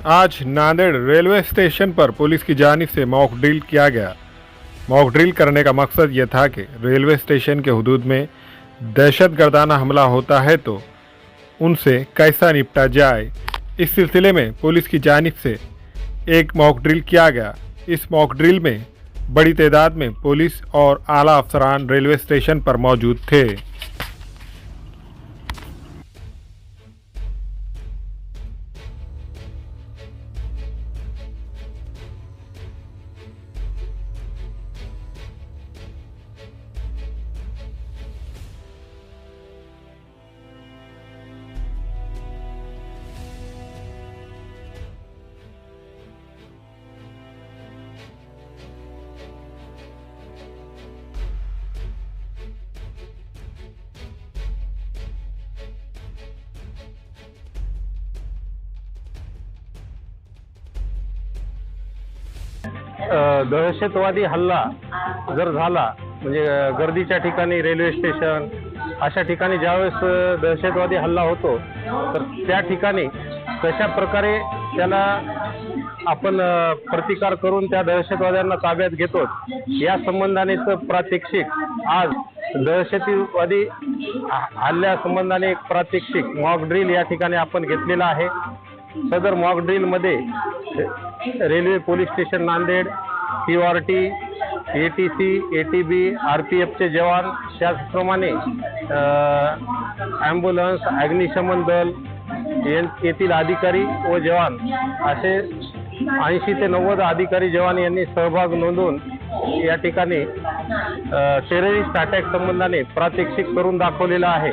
आज Nanded railway station पर police की जानिब से मॉक ड्रिल किया गया। मॉक ड्रिल करने का मकसद ये था कि रेलवे स्टेशन के हुदूद में दहशतगर्दाना हमला होता है तो उनसे कैसा निपटा जाए। इस सिलसिले में पुलिस की जानिब से एक मॉक ड्रिल किया गया। इस मॉक ड्रिल में बड़ी तादाद में पुलिस और आला अफसरान रेलवे स्टेशन पर मौजूद थे। दहशतवादी हल्ला जर झाला म्हणजे गर्दीच्या ठिकाणी रेल्वे स्टेशन अशा ठिकाणी ज्यावेळेस दहशतवादी हल्ला होतो तर त्या ठिकाणी कशा प्रकारे त्याला आपण प्रतिकार करून त्या दहशतवाद्यांना ताब्यात घेतो या संबंधानेच प्रात्यक्षिक आज दहशतवादी हल्ल्या संबंधाने एक प्रात्यक्षिक मॉक ड्रिल या ठिकाणी आपण घेतलेला आहे। सदर मॉक ड्रिल मध्ये railway police station Nanded, PORT, ATC, ATB, RPF चे जवान, त्याचप्रमाणे ॲम्ब्युलन्स, अग्निशमन दल येथील अधिकारी व जवान असे 80 ते 90 अधिकारी जवान यांनी सहभाग नोंदवून या ठिकाणी टेररिस्ट अटॅक संबंधाने प्रात्यक्षिक करून दाखवलेला आहे।